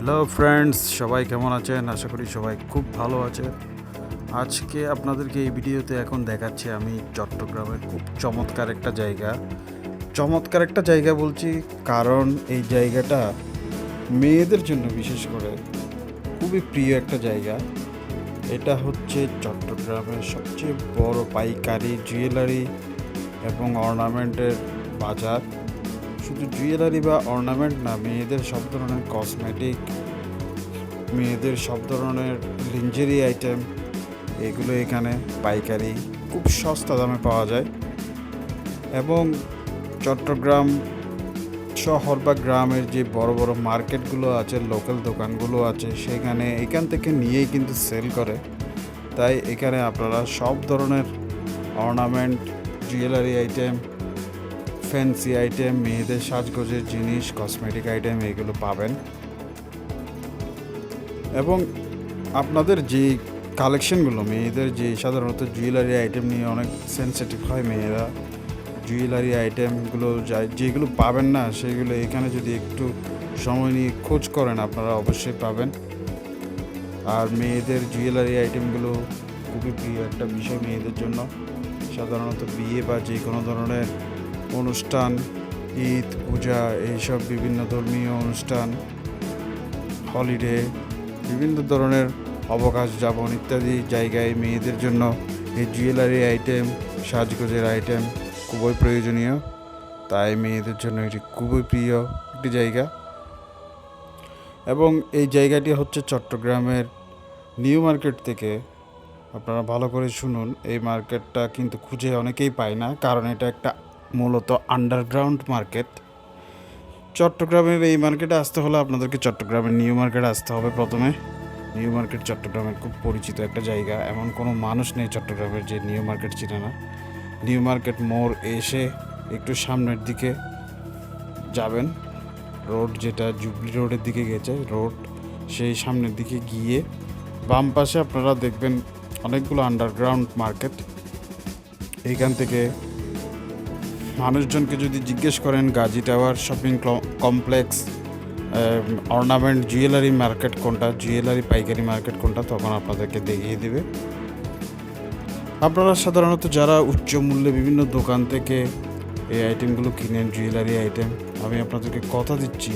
Hello friends, সবাই কেমন আছেন? আশা করি সবাই খুব ভালো আছেন। আজকে আপনাদেরকে এই ভিডিওতে এখন দেখাচ্ছি আমি চট্টগ্রামের খুব চমৎকার একটা জায়গা বলছি, কারণ এই জায়গাটা মেয়েদের জন্য বিশেষ করে খুবই প্রিয় একটা জায়গা। এটা হচ্ছে চট্টগ্রামের সবচেয়ে বড় পাইকারি জুয়েলারি এবং অর্নামেন্টের বাজার। শুধু জুয়েলারি বা অর্নামেন্ট না, মেয়েদের সব ধরনের কসমেটিক, মেয়েদের সব ধরনের লিঞ্জারি আইটেম, এগুলো এখানে পাইকারি খুব সস্তা দামে পাওয়া যায়। এবং চট্টগ্রাম শহর বা গ্রামের যে বড় বড় মার্কেটগুলো আছে, লোকাল দোকানগুলো আছে, সেখানে এখান থেকে নিয়েই কিন্তু সেল করে। তাই এখানে আপনারা সব ধরনের ornament, jewellery item, fancy item, মেয়েদের সাজগোজের জিনিস, কসমেটিক আইটেম এগুলো পাবেন। এবং আপনাদের যে কালেকশনগুলো, মেয়েদের যে সাধারণত জুয়েলারি আইটেম নিয়ে অনেক সেন্সিটিভ হয় মেয়েরা, জুয়েলারি আইটেমগুলো যেগুলো পাবেন না সেগুলো এখানে যদি একটু সময় নিয়ে খোঁজ করেন আপনারা অবশ্যই পাবেন। আর মেয়েদের জুয়েলারি আইটেমগুলো খুবই প্রিয় একটা বিষয় মেয়েদের জন্য। সাধারণত বিয়ে বা যে কোনো ধরনের অনুষ্ঠান, ঈদ, পূজা, এইসব বিভিন্ন ধর্মীয় অনুষ্ঠান, হলিডে, বিভিন্ন ধরনের অবকাশ যাপন ইত্যাদি জায়গায় মেয়েদের জন্য এই জুয়েলারি আইটেম, সাজগোজের আইটেম খুবই প্রয়োজনীয়। তাই মেয়েদের জন্য এটি খুবই প্রিয় একটি জায়গা। এবং এই জায়গাটি হচ্ছে চট্টগ্রামের নিউ মার্কেট থেকে। আপনারা ভালো করে শুনুন, এই মার্কেটটা কিন্তু খুঁজে অনেকেই পায় না, কারণ এটা একটা মূলত আন্ডারগ্রাউন্ড মার্কেট। চট্টগ্রামের এই মার্কেটে আসতে হলে আপনাদেরকে চট্টগ্রামের নিউ মার্কেটে আসতে হবে প্রথমে। নিউ মার্কেট চট্টগ্রামের খুব পরিচিত একটা জায়গা, এমন কোনো মানুষ নেই চট্টগ্রামের যে নিউ মার্কেট চিনে না। নিউ মার্কেট মোড় এসে একটু সামনের দিকে যাবেন, রোড যেটা জুবলি রোডের দিকে গেছে রোড, সেই সামনের দিকে গিয়ে বাম পাশে আপনারা দেখবেন অনেকগুলো আন্ডারগ্রাউন্ড মার্কেট। এইখান থেকে মানুষজনকে যদি জিজ্ঞেস করেন Gazi tower shopping complex, ornament jewellery market কোনটা, জুয়েলারি পাইকারি মার্কেট কোনটা, তখন আপনাদেরকে দেখিয়ে দেবে। আপনারা সাধারণত যারা উচ্চ মূল্যে বিভিন্ন দোকান থেকে এই আইটেমগুলো কিনেন, জুয়েলারি আইটেম, আমি আপনাদেরকে কথা দিচ্ছি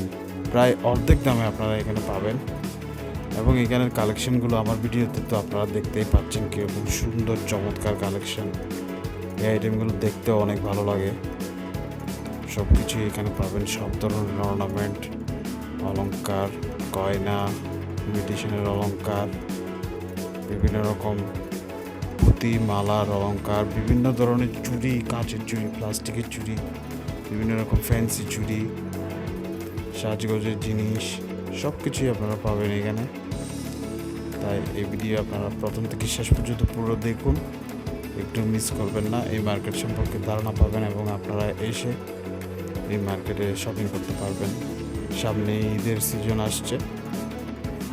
প্রায় অর্ধেক দামে আপনারা এখানে পাবেন। এবং এখানের কালেকশনগুলো আমার ভিডিওতে তো আপনারা দেখতেই পাচ্ছেন কীরকম সুন্দর চমৎকার কালেকশন। এই আইটেমগুলো দেখতেও অনেক ভালো লাগে। সব কিছুই এখানে পাবেন, সব ধরনের অর্নামেন্ট, অলংকার, গয়না, ইমিটেশনের অলংকার, বিভিন্ন রকম পুঁতি, মালার অলংকার, বিভিন্ন ধরনের চুড়ি, কাঁচের চুড়ি, প্লাস্টিকের চুড়ি, বিভিন্ন রকম ফ্যান্সি চুড়ি, সাজগোজের জিনিস, সব কিছুই আপনারা পাবেন এখানে। তাই এই ভিডিও আপনারা প্রথম থেকে শেষ পর্যন্ত পুরো দেখুন, একটু মিস করবেন না। এই মার্কেট সম্পর্কে ধারণা পাবেন এবং আপনারা এসে এই মার্কেটে শপিং করতে পারবেন। সামনে ঈদের সিজন আসছে,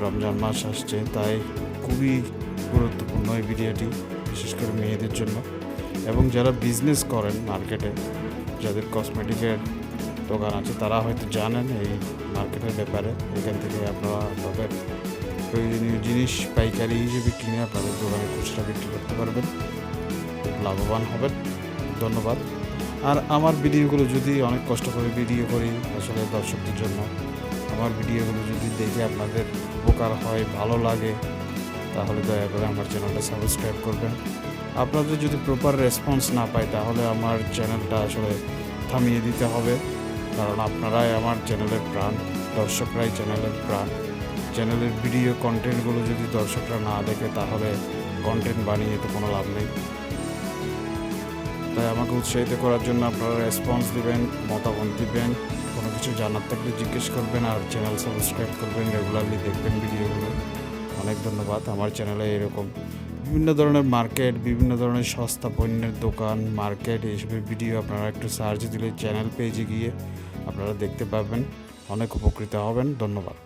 রমজান মাস আসছে, তাই খুবই গুরুত্বপূর্ণ এই ভিডিওটি, বিশেষ করে মেয়েদের জন্য। এবং যারা বিজনেস করেন মার্কেটে, যাদের কসমেটিকের দোকান আছে, তারা হয়তো জানেন এই মার্কেটের ব্যাপারে। এখান থেকে আপনারা তাদের প্রয়োজনীয় জিনিস পাইকারি হিসেবে কিনে আপনাদের দোকানে খুচরা বিক্রি করতে পারবেন, খুব লাভবান হবেন। ধন্যবাদ। আর আমার ভিডিওগুলো যদি, অনেক কষ্ট করে ভিডিও করি আসলে দর্শকদের জন্য, আমার ভিডিওগুলো যদি দেখে আপনাদের উপকার হয়, ভালো লাগে, তাহলে দয়া করে আমার চ্যানেলটা সাবস্ক্রাইব করবেন। আপনাদের যদি প্রপার রেসপন্স না পাই তাহলে আমার চ্যানেলটা আসলে থামিয়ে দিতে হবে, কারণ আপনারাই আমার চ্যানেলের প্রাণ, দর্শকরাই চ্যানেলের প্রাণ। চ্যানেলের ভিডিও কন্টেন্টগুলো যদি দর্শকরা না দেখে তাহলে কন্টেন্ট বানিয়ে তো কোনো লাভ নেই। তাই আমাকে উৎসাহিত করার জন্য আপনারা রেসপন্স দিবেন, মতামত দিবেন, কোনো কিছু জানার থাকলে জিজ্ঞেস করবেন, আর চ্যানেল সাবস্ক্রাইব করবেন, রেগুলারলি দেখবেন ভিডিওগুলো। অনেক ধন্যবাদ। আমার চ্যানেলে এরকম বিভিন্ন ধরনের মার্কেট, বিভিন্ন ধরনের সস্তা পণ্যের দোকান, মার্কেট, এইসবের ভিডিও আপনারা একটু সার্চ দিলে চ্যানেল পেজে গিয়ে আপনারা দেখতে পাবেন, অনেক উপকৃত হবেন। ধন্যবাদ।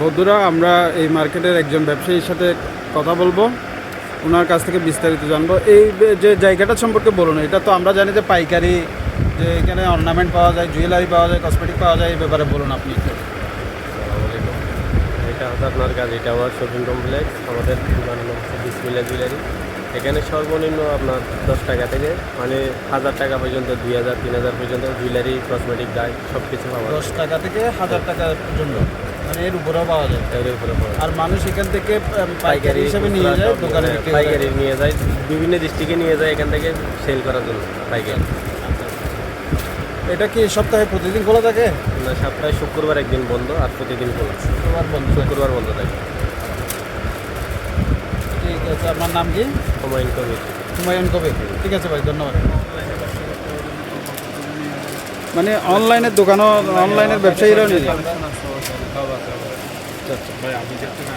বন্ধুরা, আমরা এই মার্কেটের একজন ব্যবসায়ীর সাথে কথা বলবো, ওনার কাছ থেকে বিস্তারিত জানবো। এই যে জায়গাটা সম্পর্কে বলুন। এটা তো আমরা জানি যে পাইকারি, যে এখানে অর্নামেন্ট পাওয়া যায়, জুয়েলারি পাওয়া যায়, কসমেটিক পাওয়া যায়, এই ব্যাপারে বলুন আপনি একটু। এটা হচ্ছে আপনার গাজী টাওয়ার শপিং কমপ্লেক্স। আমাদের দোকানের নাম হচ্ছে বিসমিল্লাহ জুয়েলারি। এখানে সর্বনিম্ন আপনার 10 টাকা থেকে মানে 1000 টাকা পর্যন্ত, 2000 3000 পর্যন্ত জুয়েলারি, কসমেটিক, ডাই সব কিছু পাওয়া যায়। 10 টাকা থেকে 1000 টাকা পর্যন্ত, মানে এর উপরেও পাওয়া যায়। এর উপরে পাওয়া যায়। আর মানুষ এখান থেকে পাইকারি হিসেবে নিয়ে যায়, দোকানে বিক্রি করে। পাইকারি নিয়ে যায়, বিভিন্ন ডিস্ট্রিক্টে নিয়ে যায় এখান থেকে সেল করার জন্য পাইকারি। এটা কি সপ্তাহে প্রতিদিন খোলা থাকে? না, সপ্তাহে শুক্রবার একদিন বন্ধ, আর প্রতিদিন খোলা। শুক্রবার বন্ধ। শুক্রবার বন্ধ থাকে। ঠিক আছে, আপনার নাম কি? হুমায়ুন কবির। হুমায়ুন কবির। ঠিক আছে ভাই, ধন্যবাদ। মানে অনলাইনের দোকানও, অনলাইনের ব্যবসায়ীরাও নিয়ে যায়। ভাই আমি দেখতে না